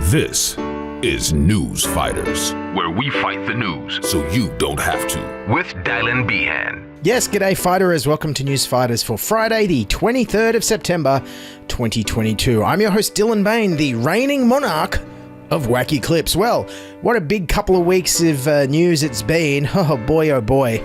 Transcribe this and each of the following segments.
This is Newsfighters, where we fight the news so you don't have to. With Dylan Behan. Yes, g'day fighterers. Welcome to Newsfighters for Friday, the 23rd of September, 2022. I'm your host, Dylan Behan, the reigning monarch of wacky clips. Well, what a big couple of weeks of news it's been. Oh boy, oh boy.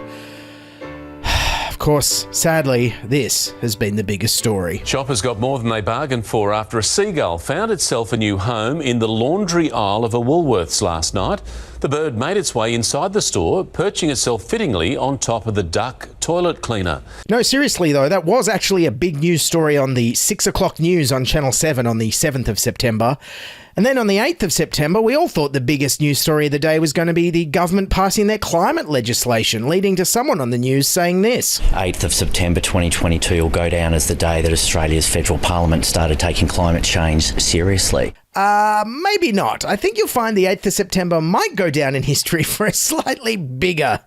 Of course, sadly, this has been the biggest story. Shoppers got more than they bargained for after a seagull found itself a new home in the laundry aisle of a Woolworths last night. The bird made its way inside the store, perching itself fittingly on top of the duck toilet cleaner. No, seriously though, that was actually a big news story on the 6 o'clock news on Channel 7 on the 7th of September. And then on the 8th of September, we all thought the biggest news story of the day was going to be the government passing their climate legislation, leading to someone on the news saying this. 8th of September 2022 will go down as the day that Australia's federal parliament started taking climate change seriously. Maybe not. I think you'll find the 8th of September might go down in history for a slightly bigger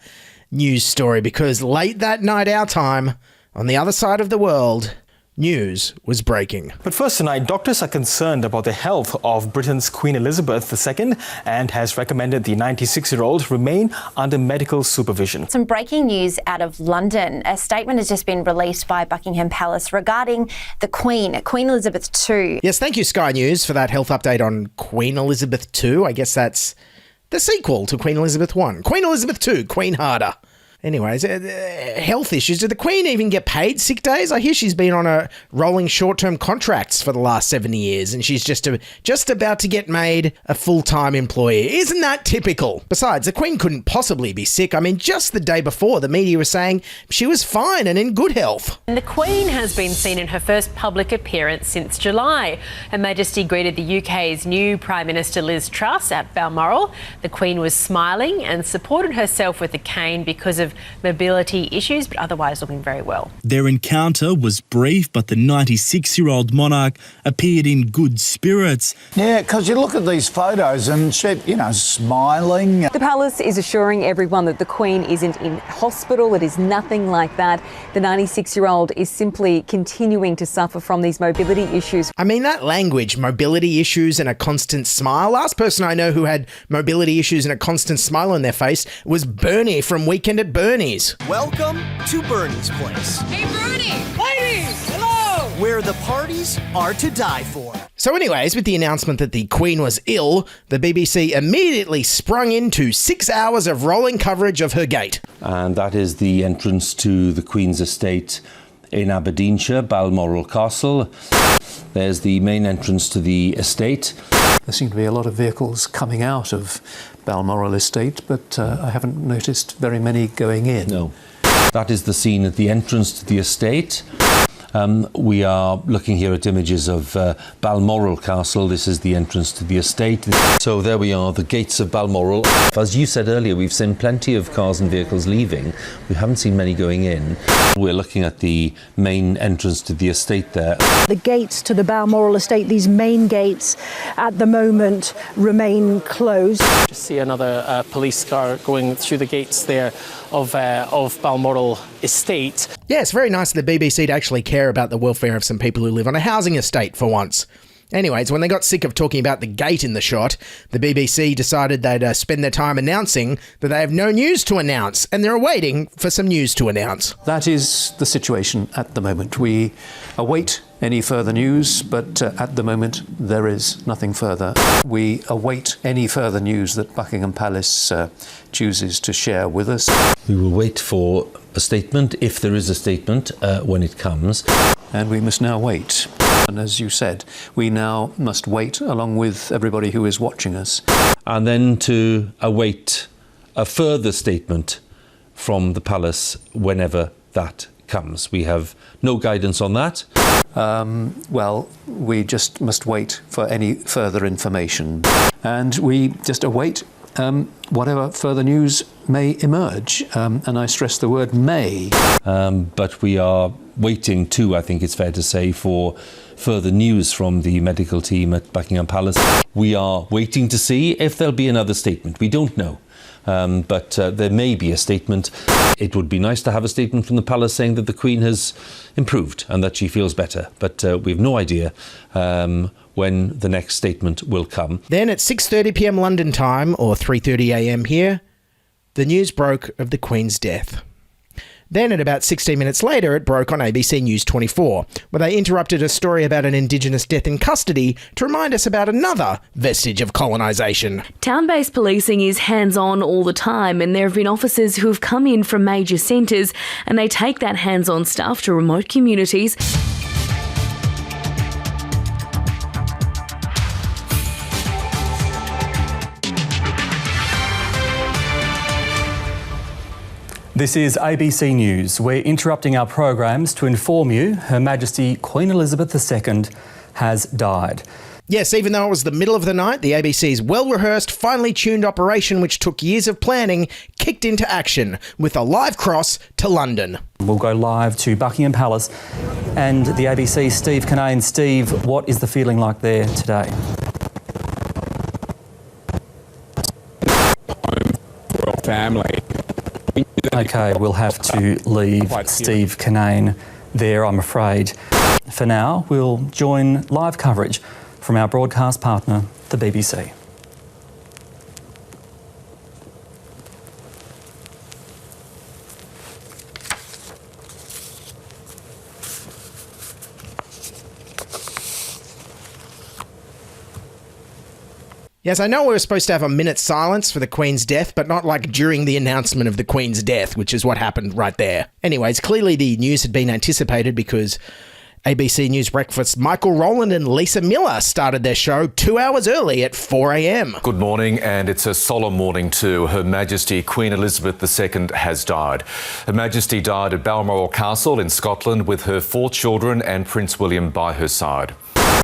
news story, because late that night our time, on the other side of the world, news was breaking. But first tonight, doctors are concerned about the health of Britain's Queen Elizabeth II and has recommended the 96-year-old remain under medical supervision. Some breaking news out of London. A statement has just been released by Buckingham Palace regarding the Queen, Queen Elizabeth II. Yes, thank you, Sky News, for that health update on Queen Elizabeth II. I guess that's the sequel to Queen Elizabeth I. Queen Elizabeth II, Queen Harder. Anyways, health issues. Did the Queen even get paid sick days? I hear she's been on a rolling short-term contracts for the last 70 years and she's just about to get made a full-time employee. Isn't that typical? Besides, the Queen couldn't possibly be sick. I mean, just the day before, the media was saying she was fine and in good health. And the Queen has been seen in her first public appearance since July. Her Majesty greeted the UK's new Prime Minister Liz Truss at Balmoral. The Queen was smiling and supported herself with a cane because of mobility issues, but otherwise looking very well. Their encounter was brief, but the 96-year-old monarch appeared in good spirits. Yeah, because you look at these photos and she, smiling. The palace is assuring everyone that the Queen isn't in hospital. It is nothing like that. The 96-year-old is simply continuing to suffer from these mobility issues. I mean, that language, mobility issues and a constant smile. Last person I know who had mobility issues and a constant smile on their face was Bernie from Weekend at Bernie's. Welcome to Bernie's Place. Hey, Bernie! Ladies, hello! Where the parties are to die for. So anyways, with the announcement that the Queen was ill, the BBC immediately sprung into 6 hours of rolling coverage of her gate. And that is the entrance to the Queen's estate in Aberdeenshire, Balmoral Castle. There's the main entrance to the estate. There seem to be a lot of vehicles coming out of Balmoral Estate, but I haven't noticed very many going in. No. That is the scene at the entrance to the estate. We are looking here at images of Balmoral Castle. This is the entrance to the estate. So there we are, the gates of Balmoral. As you said earlier, we've seen plenty of cars and vehicles leaving. We haven't seen many going in. We're looking at the main entrance to the estate there. The gates to the Balmoral estate, these main gates at the moment remain closed. Just see another police car going through the gates there of Balmoral Estate. Yeah, it's very nice of the BBC to actually care about the welfare of some people who live on a housing estate for once. Anyways, when they got sick of talking about the gate in the shot, the BBC decided they'd spend their time announcing that they have no news to announce, and they're waiting for some news to announce. That is the situation at the moment. We await any further news, but at the moment there is nothing further. We await any further news that Buckingham Palace chooses to share with us. We will wait for a statement, if there is a statement, when it comes. And we must now wait. And as you said, we now must wait along with everybody who is watching us. And then to await a further statement from the palace whenever that comes. We have no guidance on that. Well, we just must wait for any further information. And we just await whatever further news may emerge. And I stress the word may. But we are waiting too, I think it's fair to say, for further news from the medical team at Buckingham Palace. We are waiting to see if there'll be another statement. We don't know. but there may be a statement. It would be nice to have a statement from the palace saying that the Queen has improved and that she feels better, but we have no idea when the next statement will come. Then at 6:30 p.m. London time, or 3:30 a.m. here, the news broke of the Queen's death. Then at about 16 minutes later, it broke on ABC News 24, where they interrupted a story about an Indigenous death in custody to remind us about another vestige of colonisation. Town-based policing is hands-on all the time, and there have been officers who have come in from major centres, and they take that hands-on stuff to remote communities. This is ABC News. We're interrupting our programs to inform you Her Majesty Queen Elizabeth II has died. Yes, even though it was the middle of the night, the ABC's well-rehearsed, finely tuned operation, which took years of planning, kicked into action with a live cross to London. We'll go live to Buckingham Palace and the ABC's Steve Kinane. Steve, what is the feeling like there today? Royal family. OK, we'll have to leave Steve Kinane there, I'm afraid. For now, we'll join live coverage from our broadcast partner, the BBC. Yes, I know we were supposed to have a minute's silence for the Queen's death, but not like during the announcement of the Queen's death, which is what happened right there. Anyways, clearly the news had been anticipated because ABC News Breakfast Michael Rowland and Lisa Miller started their show 2 hours early at 4 a.m. Good morning, and it's a solemn morning too. Her Majesty Queen Elizabeth II has died. Her Majesty died at Balmoral Castle in Scotland with her 4 children and Prince William by her side.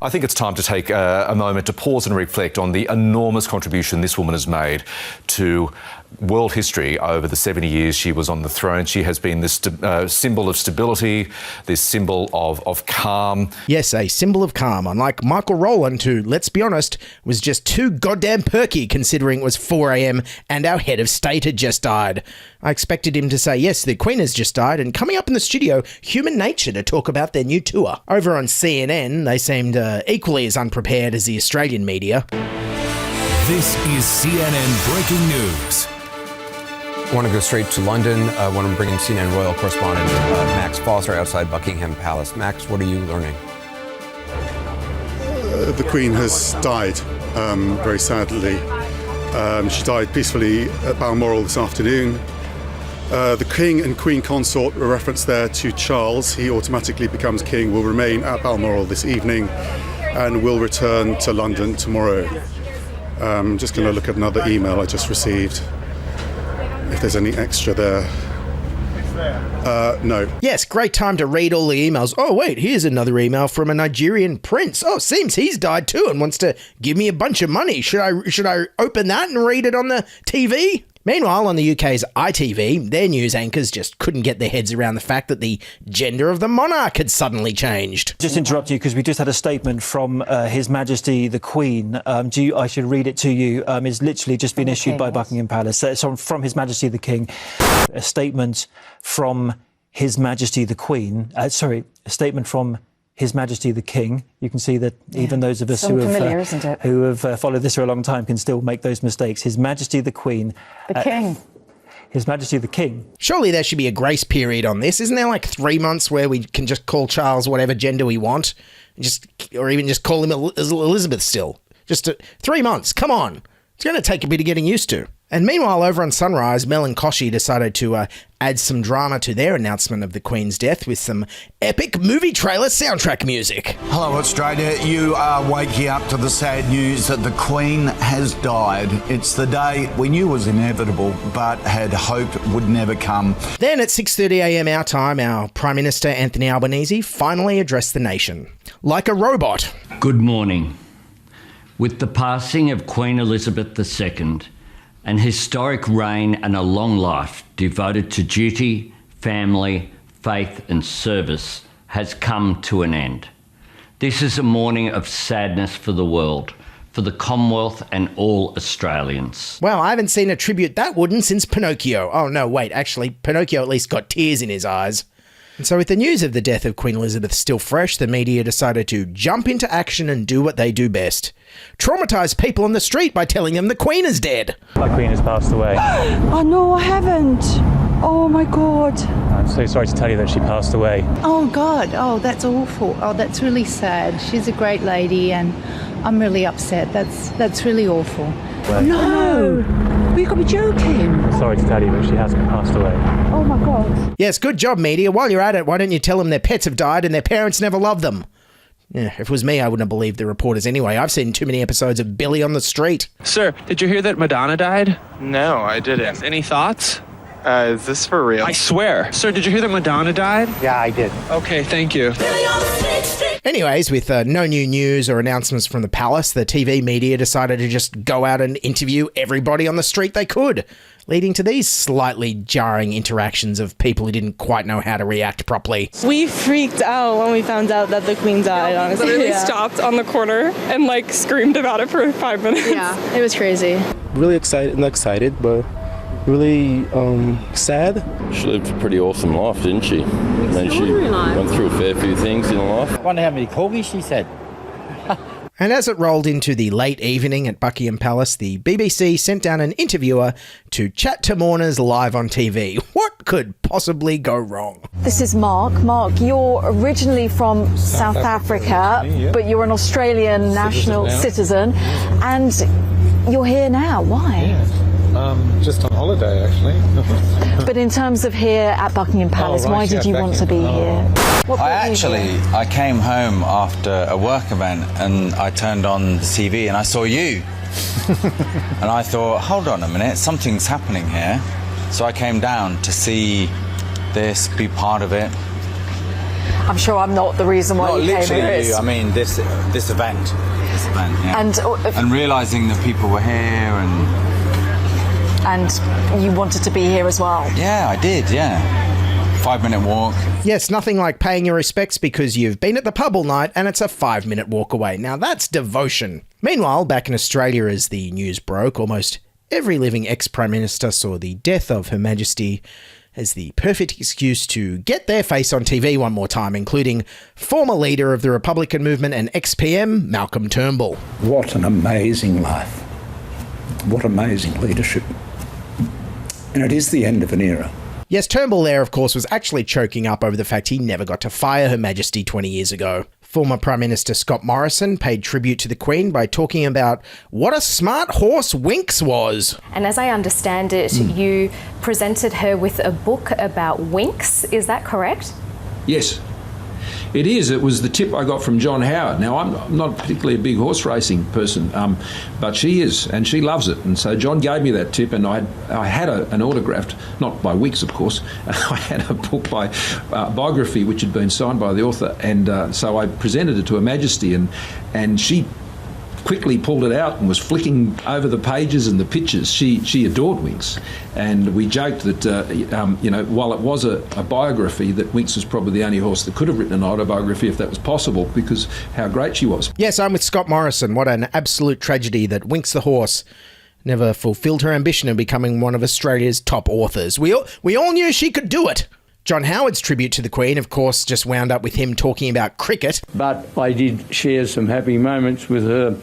I think it's time to take a moment to pause and reflect on the enormous contribution this woman has made to world history over the 70 years she was on the throne. She has been this symbol of stability, this symbol of calm. Yes, a symbol of calm, unlike Michael Rowland, who, let's be honest, was just too goddamn perky considering it was 4 a.m. and our head of state had just died. I expected him to say, yes, the Queen has just died, and coming up in the studio, Human Nature to talk about their new tour. Over on CNN, they seemed equally as unprepared as the Australian media. This is CNN Breaking News. I want to go straight to London. I want to bring in CNN Royal correspondent Max Foster outside Buckingham Palace. Max, what are you learning? The Queen has died, very sadly. She died peacefully at Balmoral this afternoon. The King and Queen Consort were referenced there to Charles. He automatically becomes King, will remain at Balmoral this evening and will return to London tomorrow. I'm just going to look at another email I just received. If there's any extra there. No. Yes, great time to read all the emails. Oh, wait, here's another email from a Nigerian prince. Oh, seems he's died too and wants to give me a bunch of money. Should I open that and read it on the TV? Meanwhile, on the UK's ITV, their news anchors just couldn't get their heads around the fact that the gender of the monarch had suddenly changed. Just interrupt you because we just had a statement from His Majesty the Queen. I should read it to you. It's literally just been issued by Buckingham Palace. So it's from His Majesty the King. A statement from His Majesty the Queen. A statement from His Majesty the King. You can see that even those of us who have followed this for a long time can still make those mistakes. His Majesty the Queen. The King. His Majesty the King. Surely there should be a grace period on this. Isn't there like 3 months where we can just call Charles whatever gender we want? Or even just call him Elizabeth still? Just 3 months. Come on. It's going to take a bit of getting used to. And meanwhile, over on Sunrise, Mel and Koshy decided to add some drama to their announcement of the Queen's death with some epic movie trailer soundtrack music. Hello, Australia. You are waking up to the sad news that the Queen has died. It's the day we knew was inevitable, but had hoped would never come. Then at 6:30 a.m. our time, our Prime Minister Anthony Albanese finally addressed the nation. Like a robot. Good morning. With the passing of Queen Elizabeth II, an historic reign and a long life devoted to duty, family, faith and service has come to an end. This is a morning of sadness for the world, for the Commonwealth and all Australians. Well, I haven't seen a tribute that wooden since Pinocchio. Oh, no, wait, actually, Pinocchio at least got tears in his eyes. And so with the news of the death of Queen Elizabeth still fresh, the media decided to jump into action and do what they do best. Traumatise people on the street by telling them the Queen is dead. My Queen has passed away. Oh no, I haven't. Oh my God. I'm so sorry to tell you that she passed away. Oh God, oh that's awful. Oh, that's really sad. She's a great lady and I'm really upset. That's really awful. No, you got me joking. Sorry to tell you that she has passed away. Oh my God. Yes, good job, media. While you're at it, why don't you tell them their pets have died and their parents never loved them? Yeah, if it was me, I wouldn't have believed the reporters anyway. I've seen too many episodes of Billy on the Street. Sir, did you hear that Madonna died? No, I didn't. Yes. Any thoughts? Is this for real? I swear. Sir, did you hear that Madonna died? Yeah, I did. Okay, thank you. Anyways, with no new news or announcements from the palace, the TV media decided to just go out and interview everybody on the street they could, leading to these slightly jarring interactions of people who didn't quite know how to react properly. We freaked out when we found out that the Queen died, honestly. Literally stopped on the corner and screamed about it for 5 minutes. Yeah, it was crazy. Really excited, but really sad. She lived a pretty awesome life, didn't she? I mean, she went through a fair few things in life. I wonder how many corgis she said. And as it rolled into the late evening at Buckingham Palace, the BBC sent down an interviewer to chat to mourners live on TV. What could possibly go wrong? This is Mark. Mark, you're originally from South Africa, but you're an Australian national citizen, and you're here now. Why? Just on holiday, actually. But in terms of here at Buckingham Palace, why did you want to be here? I came home after a work event and I turned on the TV and I saw you. And I thought, hold on a minute, something's happening here. So I came down to see this, be part of it. I'm sure I'm not the reason why you came here. I mean, this event. Yeah. And realising that people were here and you wanted to be here as well? Yeah, I did, yeah. 5-minute walk. Yes, nothing like paying your respects because you've been at the pub all night and it's a 5-minute walk away. Now that's devotion. Meanwhile, back in Australia as the news broke, almost every living ex-Prime Minister saw the death of Her Majesty as the perfect excuse to get their face on TV one more time, including former leader of the Republican movement and ex-PM, Malcolm Turnbull. What an amazing life. What amazing leadership. And it is the end of an era. Yes, Turnbull there, of course, was actually choking up over the fact he never got to fire Her Majesty 20 years ago. Former Prime Minister Scott Morrison paid tribute to the Queen by talking about what a smart horse Winks was. And as I understand it, you presented her with a book about Winks, is that correct? Yes. It is. It was the tip I got from John Howard. Now, I'm not particularly a big horse racing person, but she is, and she loves it. And so John gave me that tip, and I had an autographed, not by Winks, of course. I had a book by biography which had been signed by the author, and so I presented it to Her Majesty, and she quickly pulled it out and was flicking over the pages and the pictures. She adored Winks, and we joked that while it was a biography, that Winks was probably the only horse that could have written an autobiography if that was possible, because how great she was. Yes, I'm with Scott Morrison. What an absolute tragedy that Winks the horse never fulfilled her ambition of becoming one of Australia's top authors. We all knew she could do it. John Howard's tribute to the Queen, of course, just wound up with him talking about cricket. But I did share some happy moments with her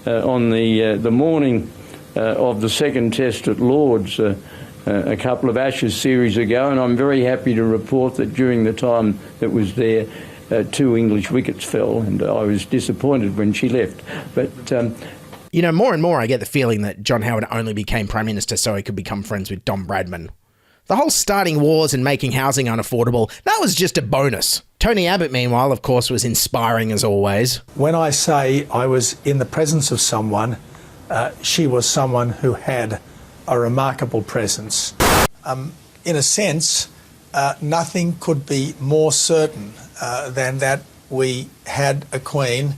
on the morning of the second test at Lord's a couple of Ashes series ago, and I'm very happy to report that during the time that was there, 2 English wickets fell, and I was disappointed when she left. But more and more I get the feeling that John Howard only became Prime Minister so he could become friends with Don Bradman. The whole starting wars and making housing unaffordable, that was just a bonus. Tony Abbott, meanwhile, of course, was inspiring as always. When I say I was in the presence of someone, she was someone who had a remarkable presence. In a sense, nothing could be more certain than that we had a queen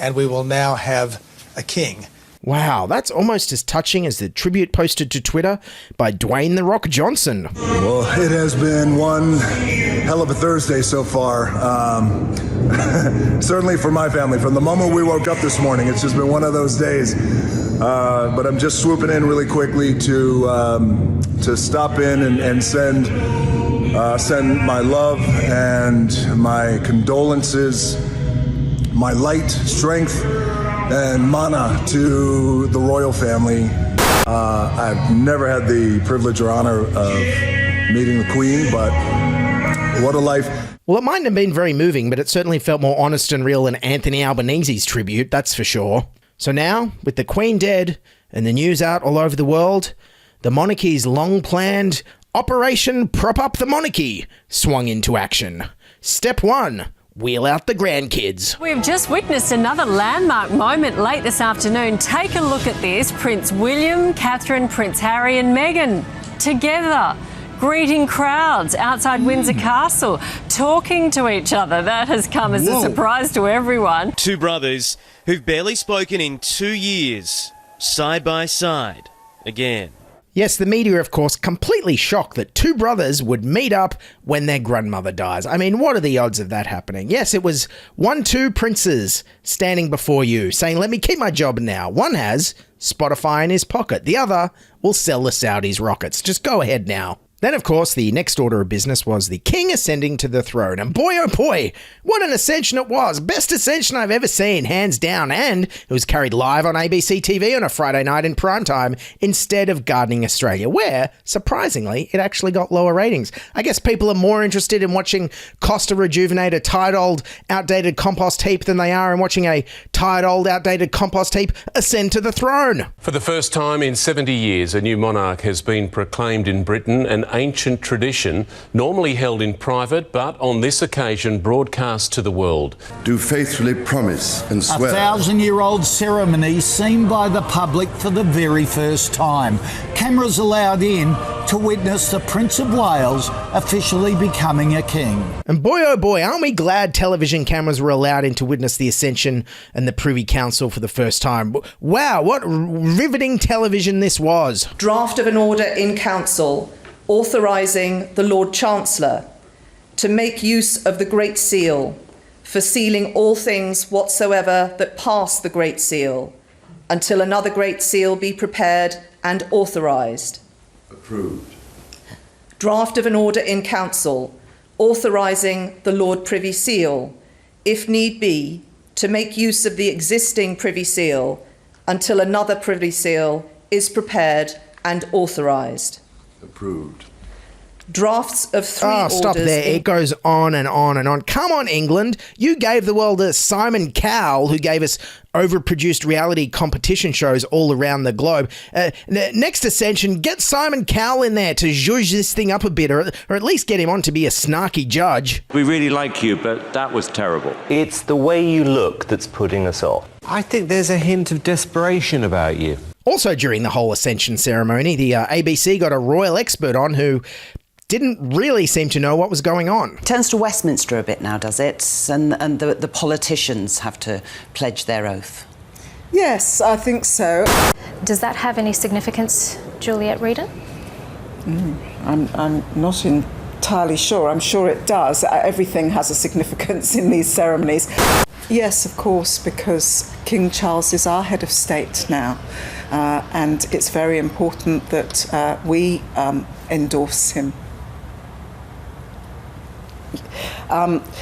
and we will now have a king. Wow, that's almost as touching as the tribute posted to Twitter by Dwayne "The Rock" Johnson. Well, it has been one hell of a Thursday so far. Certainly for my family. From the moment we woke up this morning, it's just been one of those days. But I'm just swooping in really quickly to stop in and send my love and my condolences, my light, strength, and mana to the royal family. I've never had the privilege or honor of meeting the Queen, but what a life. Well, it mightn't have been very moving, but it certainly felt more honest and real than Anthony Albanese's tribute, that's for sure. So now, with the Queen dead and the news out all over the world, the monarchy's long-planned Operation Prop Up the Monarchy swung into action. Step 1. Wheel out the grandkids. We've just witnessed another landmark moment late this afternoon. Take a look at this. Prince William, Catherine, Prince Harry and Meghan together, greeting crowds outside Windsor Castle, talking to each other. That has come as a surprise to everyone. Two brothers who've barely spoken in 2 years, side by side, again. Yes, the media, of course, completely shocked that two brothers would meet up when their grandmother dies. I mean, what are the odds of that happening? Yes, it was two princes standing before you saying, let me keep my job now. One has Spotify in his pocket. The other will sell the Saudis rockets. Just go ahead now. Then, of course, the next order of business was the king ascending to the throne. And boy, oh boy, what an ascension it was. Best ascension I've ever seen, hands down. And it was carried live on ABC TV on a Friday night in primetime instead of Gardening Australia, where, surprisingly, it actually got lower ratings. I guess people are more interested in watching Costa rejuvenate a tired old outdated compost heap than they are in watching a tired old outdated compost heap ascend to the throne. For the first time in 70 years, a new monarch has been proclaimed in Britain, an ancient tradition normally held in private, but on this occasion broadcast to the world. Do faithfully promise and swear. A 1,000-year-old ceremony seen by the public for the very first time. Cameras allowed in to witness the Prince of Wales officially becoming a king. And boy, oh boy, aren't we glad television cameras were allowed in to witness the Ascension and the Privy Council for the first time. Wow, what riveting television this was. Draft of an order in Council authorising the Lord Chancellor to make use of the Great Seal for sealing all things whatsoever that pass the Great Seal, until another Great Seal be prepared and authorised. Approved. Draft of an order in Council authorising the Lord Privy Seal, if need be, to make use of the existing Privy Seal until another Privy Seal is prepared and authorised. Approved. Drafts of 3 orders... stop there. It goes on and on and on. Come on, England. You gave the world a Simon Cowell, who gave us overproduced reality competition shows all around the globe. Next Ascension, get Simon Cowell in there to zhuzh this thing up a bit, or at least get him on to be a snarky judge. We really like you, but that was terrible. It's the way you look that's putting us off. I think there's a hint of desperation about you. Also during the whole Ascension ceremony, the ABC got a royal expert on who didn't really seem to know what was going on. It turns to Westminster a bit now, does it? And the politicians have to pledge their oath. Yes, I think so. Does that have any significance, Juliet Reader? I'm not entirely sure. I'm sure it does. Everything has a significance in these ceremonies. Yes, of course, because King Charles is our head of state now. And it's very important that we endorse him.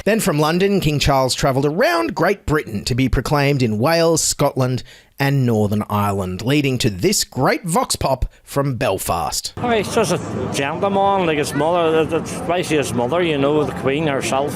Then from London, King Charles travelled around Great Britain to be proclaimed in Wales, Scotland and Northern Ireland, leading to this great vox pop from Belfast. Oh, he's just a gentleman, like his mother, especially his mother, you know, the Queen herself.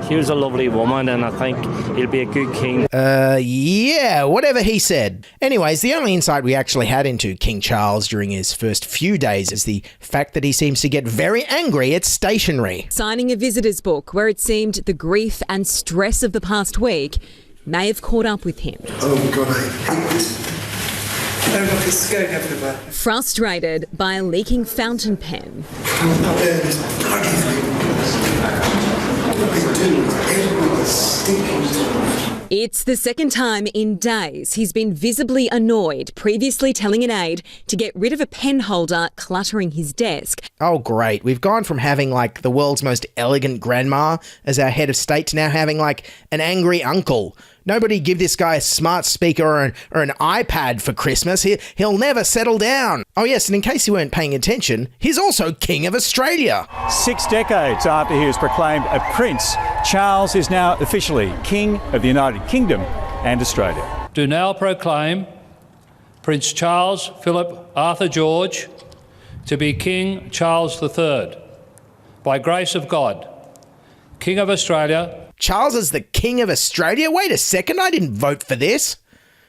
She was a lovely woman, and I think he'll be a good king. Yeah, whatever he said. Anyways, the only insight we actually had into King Charles during his first few days is the fact that he seems to get very angry at stationery. Signing a visitor's book where it seemed the grief and stress of the past week may have caught up with him. Oh, God, I hate it. Oh, look, it's going everywhere. Frustrated by a leaking fountain pen. It's the second time in days he's been visibly annoyed, previously telling an aide to get rid of a pen holder cluttering his desk. Oh, great. We've gone from having, like, the world's most elegant grandma as our head of state to now having, like, an angry uncle. Nobody give this guy a smart speaker or an iPad for Christmas. He'll never settle down. Oh, yes, and in case you weren't paying attention, he's also King of Australia. 6 decades after he was proclaimed a prince, Charles is now officially King of the United Kingdom and Australia. Do now proclaim Prince Charles Philip Arthur George to be King Charles III, by grace of God, King of Australia. Charles is the King of Australia? Wait a second, I didn't vote for this.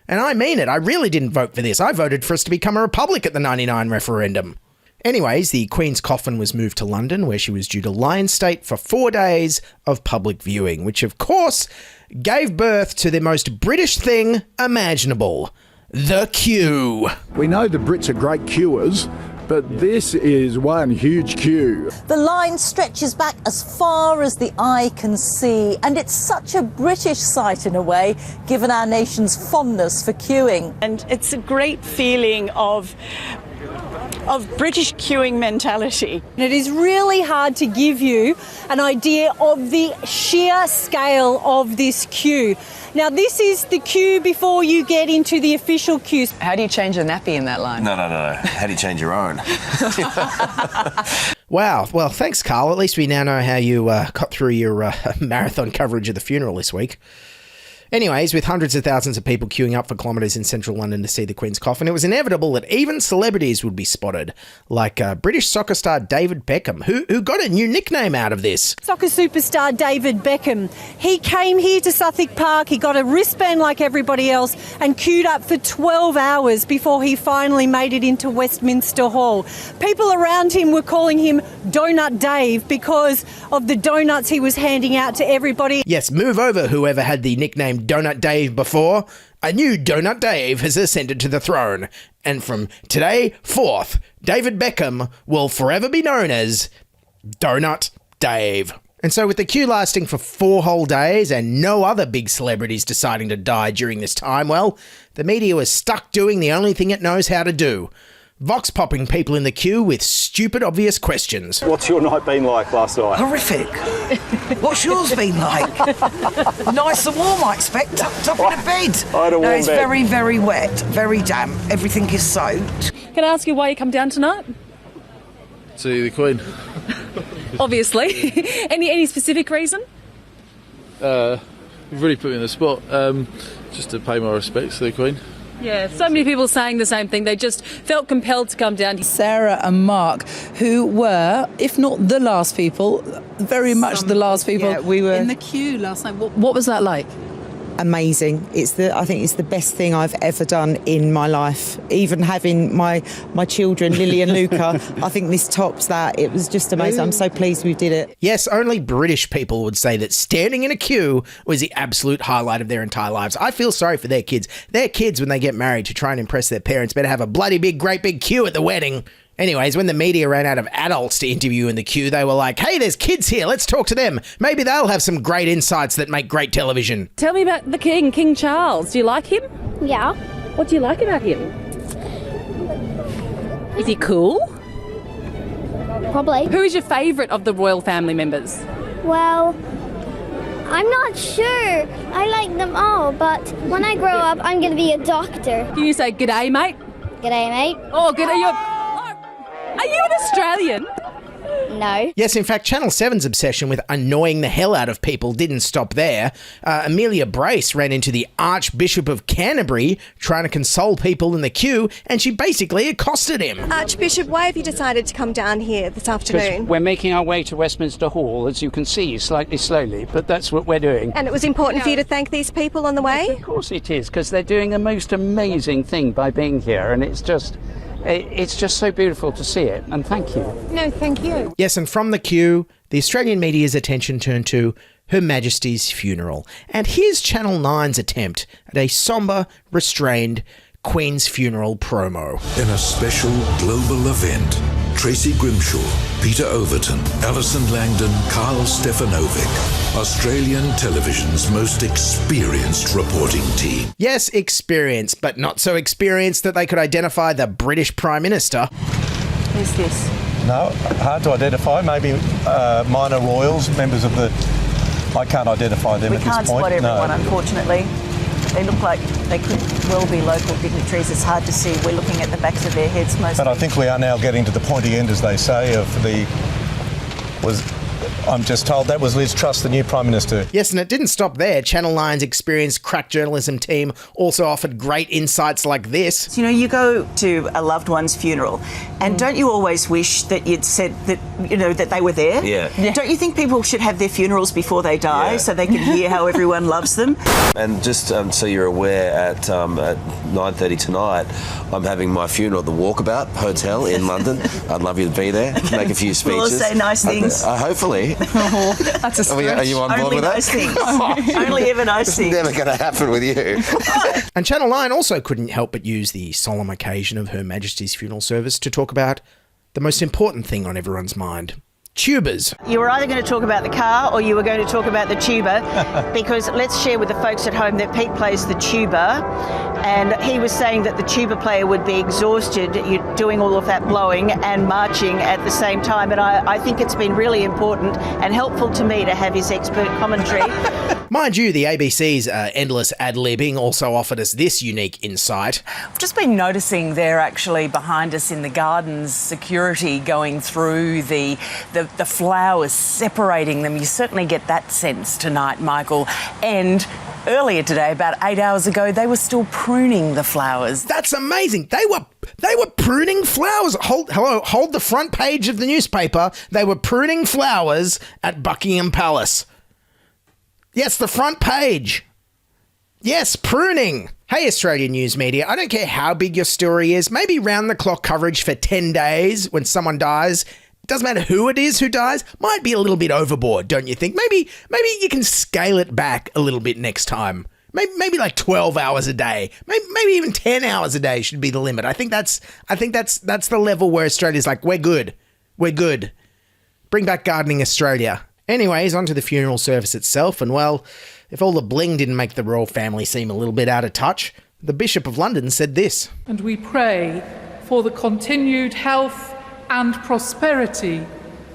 And I mean it, I really didn't vote for this. I voted for us to become a republic at the 99 referendum. Anyways, the Queen's coffin was moved to London, where she was due to lie in state for 4 days of public viewing, which of course gave birth to the most British thing imaginable, the queue. We know the Brits are great queuers, but this is one huge queue. The line stretches back as far as the eye can see, and it's such a British sight in a way, given our nation's fondness for queuing. And it's a great feeling of British queuing mentality. It is really hard to give you an idea of the sheer scale of this queue. Now, this is the queue before you get into the official queues. How do you change a nappy in that line? No. How do you change your own? Wow. Well, thanks, Carl. At least we now know how you got through your marathon coverage of the funeral this week. Anyways, with hundreds of thousands of people queuing up for kilometres in central London to see the Queen's coffin, it was inevitable that even celebrities would be spotted, like British soccer star David Beckham, who got a new nickname out of this. Soccer superstar David Beckham. He came here to Southwark Park, he got a wristband like everybody else and queued up for 12 hours before he finally made it into Westminster Hall. People around him were calling him Donut Dave because of the donuts he was handing out to everybody. Yes, move over whoever had the nickname Donut Dave before. A new Donut Dave has ascended to the throne, and from today forth, David Beckham will forever be known as Donut Dave. And so with the queue lasting for 4 whole days and no other big celebrities deciding to die during this time, well, the media was stuck doing the only thing it knows how to do. Vox popping people in the queue with stupid, obvious questions. What's your night been like last night? Horrific. What's yours been like? Nice and warm, I expect. Tucked up in a bed. I had a warm it's bed. very, very wet, very damp. Everything is soaked. Can I ask you why you come down tonight? See the Queen. Obviously. Any specific reason? You've really put me in the spot. Just to pay my respects to the Queen. Yeah, so many people saying the same thing. They just felt compelled to come down. Sarah and Mark, who were, if not the last people, very much the last people. Yeah, we were in the queue last night. What was that like? Amazing. I think it's the best thing I've ever done in my life. Even having my children, Lily and Luca, I think this tops that. It was just amazing. I'm so pleased we did it. Yes, only British people would say that standing in a queue was the absolute highlight of their entire lives. I feel sorry for their kids. Their kids, when they get married to try and impress their parents, better have a bloody big, great big queue at the wedding. Anyways, when the media ran out of adults to interview in the queue, they were like, hey, there's kids here, let's talk to them. Maybe they'll have some great insights that make great television. Tell me about the King, King Charles. Do you like him? Yeah. What do you like about him? Is he cool? Probably. Who is your favourite of the royal family members? Well, I'm not sure. I like them all, but when I grow up, I'm going to be a doctor. Can you say g'day, mate? G'day, mate. Oh, g'day. Are you an Australian? No. Yes, in fact, Channel 7's obsession with annoying the hell out of people didn't stop there. Amelia Brace ran into the Archbishop of Canterbury trying to console people in the queue, and she basically accosted him. Archbishop, why have you decided to come down here this afternoon? We're making our way to Westminster Hall, as you can see, slightly slowly, but that's what we're doing. And it was important for you to thank these people on the way? Of course it is, because they're doing a most amazing thing by being here, and it's just so beautiful to see it, and thank you. No, thank you. Yes, and from the queue, the Australian media's attention turned to Her Majesty's funeral. And here's Channel 9's attempt at a sombre, restrained Queen's funeral promo. In a special global event, Tracy Grimshaw, Peter Overton, Alison Langdon, Carl Stefanovic. Australian television's most experienced reporting team. Yes, experienced, but not so experienced that they could identify the British Prime Minister. Who's this? No, hard to identify. Maybe minor royals, members of the... I can't identify them at this point. We can't spot everyone, unfortunately. They look like they could well be local dignitaries. It's hard to see. We're looking at the backs of their heads mostly. But I think we are now getting to the pointy end, as they say, of the... I'm just told that was Liz Truss, the new Prime Minister. Yes, and it didn't stop there. Channel 9's experienced crack journalism team also offered great insights like this. You know, you go to a loved one's funeral, and don't you always wish that you'd said that, you know, that they were there? Yeah. Don't you think people should have their funerals before they die so they can hear how everyone loves them? And just so you're aware, at 9:30 tonight, I'm having my funeral at the Walkabout Hotel in London. I'd love you to be there, make a few speeches. We'll all say nice things. Hopefully. That's a stretch. Are you on board Only with that? nice things. Only ever nice things. It's never going to happen with you. And Channel 9 also couldn't help but use the solemn occasion of Her Majesty's funeral service to talk about the most important thing on everyone's mind. Tubers. You were either going to talk about the car or you were going to talk about the tuba, because let's share with the folks at home that Pete plays the tuba, and he was saying that the tuba player would be exhausted doing all of that blowing and marching at the same time, and I think it's been really important and helpful to me to have his expert commentary. Mind you, the ABC's endless ad-libbing also offered us this unique insight. I've just been noticing they're actually behind us in the gardens, security going through the flowers, separating them. You certainly get that sense tonight, Michael. And earlier today, about 8 hours ago, they were still pruning the flowers. That's amazing. They were pruning flowers. Hold the front page of the newspaper. They were pruning flowers at Buckingham Palace. Yes, the front page. Yes, pruning. Hey, Australian news media, I don't care how big your story is. Maybe round-the-clock coverage for 10 days when someone dies. It doesn't matter who it is who dies. Might be a little bit overboard, don't you think? Maybe you can scale it back a little bit next time. Maybe like 12 hours a day. Maybe even 10 hours a day should be the limit. I think that's the level where Australia's like, we're good. We're good. Bring back Gardening Australia. Anyways, on to the funeral service itself, and well, if all the bling didn't make the royal family seem a little bit out of touch, the Bishop of London said this. And we pray for the continued health and prosperity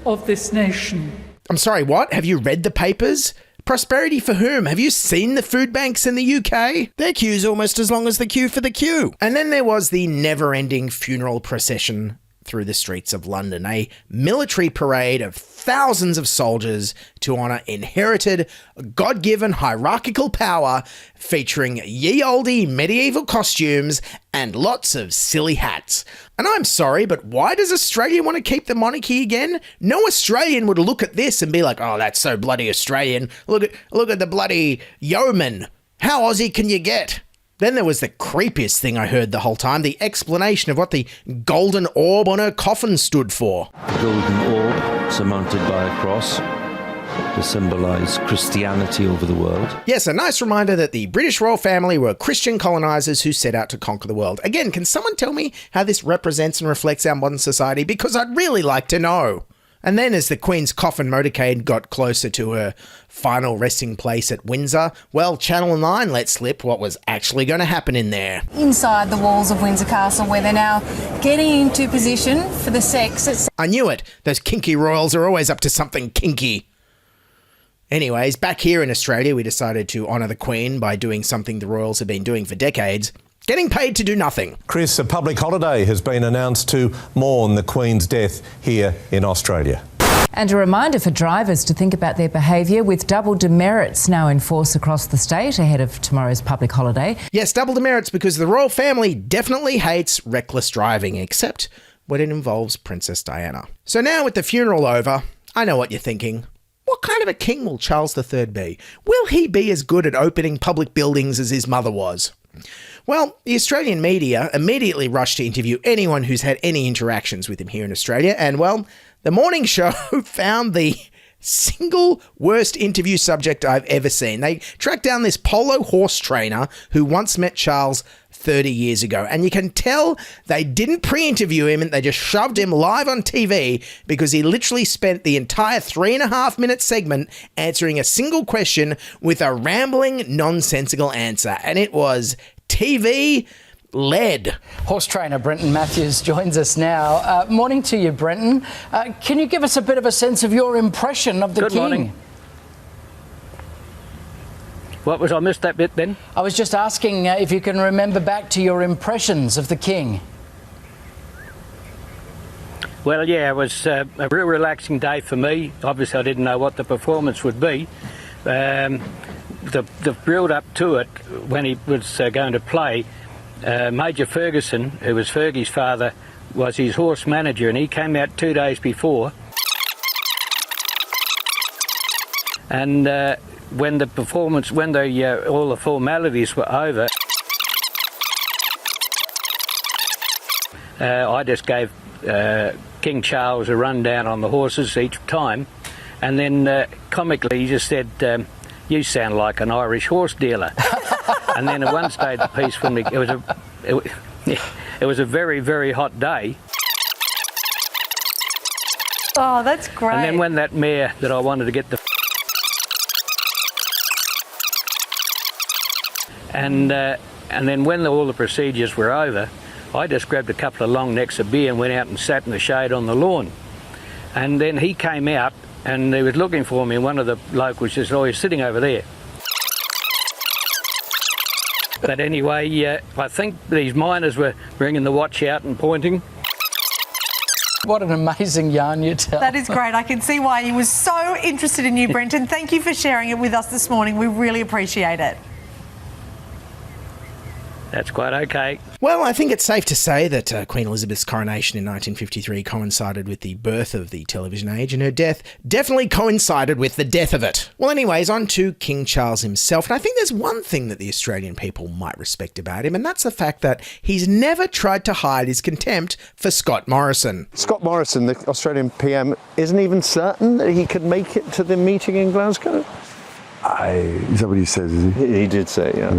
of this nation. I'm sorry, what? Have you read the papers? Prosperity for whom? Have you seen the food banks in the UK? Their queue's almost as long as the queue for the queue. And then there was the never-ending funeral procession through the streets of London, a military parade of thousands of soldiers to honour inherited, God-given hierarchical power, featuring ye olde medieval costumes and lots of silly hats. And I'm sorry, but why does Australia want to keep the monarchy again? No Australian would look at this and be like, oh, that's so bloody Australian. Look at the bloody yeoman. How Aussie can you get? Then there was the creepiest thing I heard the whole time, the explanation of what the golden orb on her coffin stood for. A golden orb surmounted by a cross to symbolise Christianity over the world. Yes, a nice reminder that the British royal family were Christian colonisers who set out to conquer the world. Again, can someone tell me how this represents and reflects our modern society? Because I'd really like to know. And then as the Queen's coffin motorcade got closer to her final resting place at Windsor, well, Channel 9 let slip what was actually going to happen in there. Inside the walls of Windsor Castle, where they're now getting into position for the sex. I knew it. Those kinky royals are always up to something kinky. Anyways, back here in Australia, we decided to honour the Queen by doing something the royals have been doing for decades. Getting paid to do nothing. Chris, a public holiday has been announced to mourn the Queen's death here in Australia. And a reminder for drivers to think about their behaviour, with double demerits now in force across the state ahead of tomorrow's public holiday. Yes, double demerits because the royal family definitely hates reckless driving, except when it involves Princess Diana. So now with the funeral over, I know what you're thinking. What kind of a king will Charles III be? Will he be as good at opening public buildings as his mother was? Well, the Australian media immediately rushed to interview anyone who's had any interactions with him here in Australia, and well, the morning show found the single worst interview subject I've ever seen. They tracked down this polo horse trainer who once met Charles 30 years ago. And you can tell they didn't pre-interview him and they just shoved him live on TV because he literally spent the entire 3.5-minute segment answering a single question with a rambling, nonsensical answer. And it was TV led. Horse trainer Brenton Matthews joins us now. Morning to you, Brenton. Can you give us a bit of a sense of your impression of the Good King? Morning. What was I missed that bit then? I was just asking if you can remember back to your impressions of the King. Well, yeah, it was a real relaxing day for me. Obviously, I didn't know what the performance would be. The build-up to it, when he was going to play, Major Ferguson, who was Fergie's father, was his horse manager, and he came out 2 days before. And when the performance, when all the formalities were over, I just gave King Charles a rundown on the horses each time, and then comically he just said, "You sound like an Irish horse dealer." And then at one stage of the piece, when it was a very, very hot day. Oh, that's great. And then when that mare that I wanted to get the and then when all the procedures were over, I just grabbed a couple of long necks of beer and went out and sat in the shade on the lawn. And then he came out and he was looking for me, and one of the locals just said, "Oh, he's sitting over there." But anyway, I think these miners were bringing the watch out and pointing. What an amazing yarn you tell. That is great. I can see why he was so interested in you, Brenton. Thank you for sharing it with us this morning. We really appreciate it. That's quite okay. Well, I think it's safe to say that Queen Elizabeth's coronation in 1953 coincided with the birth of the television age, and her death definitely coincided with the death of it. Well, anyways, on to King Charles himself, and I think there's one thing that the Australian people might respect about him, and that's the fact that he's never tried to hide his contempt for Scott Morrison. Scott Morrison, the Australian PM, isn't even certain that he could make it to the meeting in Glasgow? Is that what he says, is he? He did say, yeah.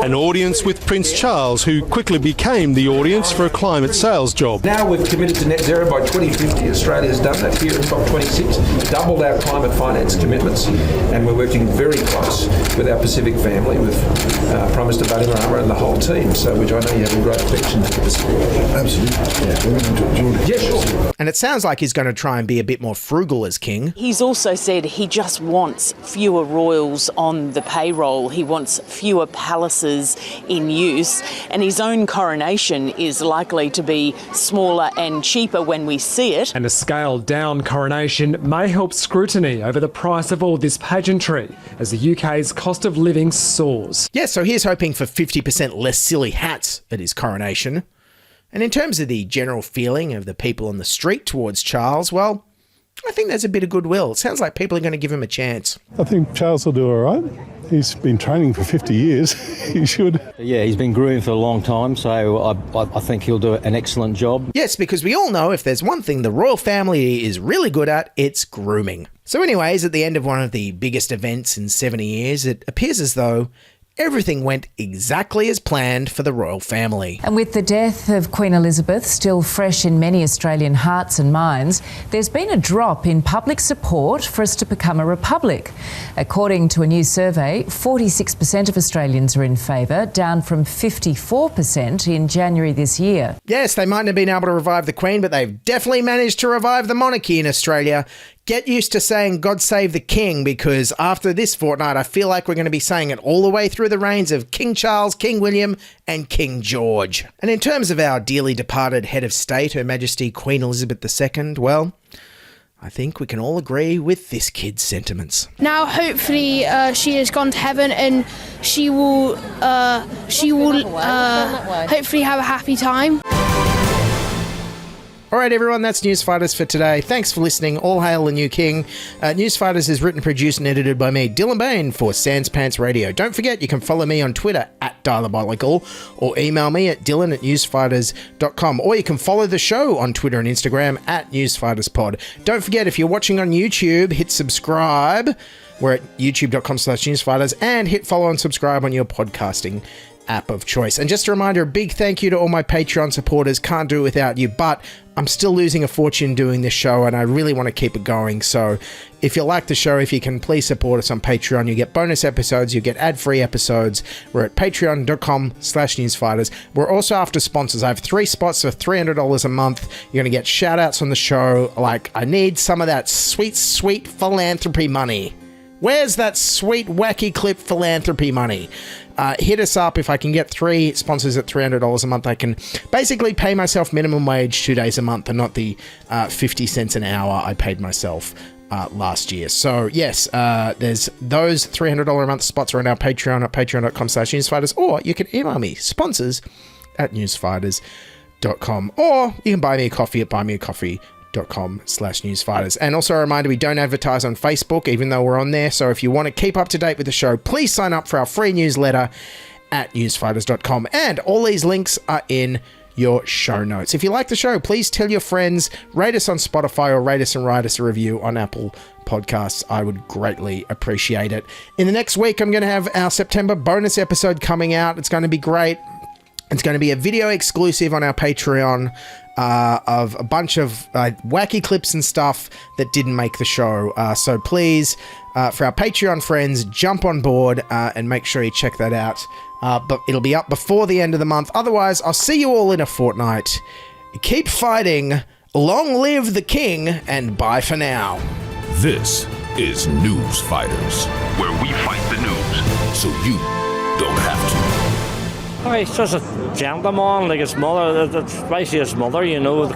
An audience with Prince Charles, who quickly became the audience for a climate sales job. Now we've committed to net zero by 2050. Australia's done that here at COP26, doubled our climate finance commitments, and we're working very close with our Pacific family, with Prime Minister Bainimarama and the whole team, so which I know you have a great affection for this. Absolutely. Yeah, sure. And it sounds like he's going to try and be a bit more frugal as king. He's also said he just wants fewer royals on the payroll. He wants fewer palaces in use, and his own coronation is likely to be smaller and cheaper when we see it. And a scaled-down coronation may help scrutiny over the price of all this pageantry as the UK's cost of living soars. Yeah, so he's hoping for 50% less silly hats at his coronation. And in terms of the general feeling of the people on the street towards Charles, well, I think there's a bit of goodwill. It sounds like people are going to give him a chance. I think Charles will do all right. He's been training for 50 years. He should. Yeah, he's been grooming for a long time, so I think he'll do an excellent job. Yes, because we all know if there's one thing the royal family is really good at, it's grooming. So anyways, at the end of one of the biggest events in 70 years, it appears as though everything went exactly as planned for the royal family. And with the death of Queen Elizabeth still fresh in many Australian hearts and minds, there's been a drop in public support for us to become a republic. According to a new survey, 46% of Australians are in favour, down from 54% in January this year. Yes, they mightn't have been able to revive the Queen, but they've definitely managed to revive the monarchy in Australia. Get used to saying God save the King, because after this fortnight, I feel like we're going to be saying it all the way through the reigns of King Charles, King William and King George. And in terms of our dearly departed head of state, Her Majesty Queen Elizabeth II, well, I think we can all agree with this kid's sentiments. Now, hopefully, she has gone to heaven and she will hopefully have a happy time. All right, everyone, that's Newsfighters for today. Thanks for listening. All hail the new king. Newsfighters is written, produced, and edited by me, Dylan Behan, for Sans Pants Radio. Don't forget, you can follow me on Twitter @Diabolical or email me at dylan@newsfighters.com. Or you can follow the show on Twitter and Instagram @NewsFightersPod. Don't forget, if you're watching on YouTube, hit subscribe. We're at youtube.com/newsfighters, and hit follow and subscribe on your podcasting app of choice. And just a reminder, a big thank you to all my Patreon supporters. Can't do it without you, but I'm still losing a fortune doing this show, and I really want to keep it going. So if you like the show, if you can please support us on Patreon, you get bonus episodes, you get ad-free episodes. We're at patreon.com/newsfighters. We're also after sponsors. I have 3 spots for $300 a month. You're going to get shout outs on the show. Like, I need some of that sweet, sweet philanthropy money. Where's that sweet, wacky clip philanthropy money? Hit us up. If I can get 3 sponsors at $300 a month, I can basically pay myself minimum wage 2 days a month and not the 50 cents an hour I paid myself last year. So yes, there's those $300 a month spots are on our Patreon at patreon.com/newsfighters, or you can email me, sponsors@newsfighters.com, or you can buy me a coffee at buymeacoffee.com/newsfighters. And also a reminder, we don't advertise on Facebook, even though we're on there. So if you want to keep up to date with the show, please sign up for our free newsletter at newsfighters.com. And all these links are in your show notes. If you like the show, please tell your friends, rate us on Spotify, or rate us and write us a review on Apple Podcasts. I would greatly appreciate it. In the next week, I'm going to have our September bonus episode coming out. It's going to be great. It's going to be a video exclusive on our Patreon of a bunch of wacky clips and stuff that didn't make the show. So please, for our Patreon friends, jump on board and make sure you check that out. But it'll be up before the end of the month. Otherwise, I'll see you all in a fortnight. Keep fighting. Long live the king, and bye for now. This is Newsfighters, where we fight the news so you don't have to. Oh, he's just a gentleman, like his mother, it's basically his mother, you know.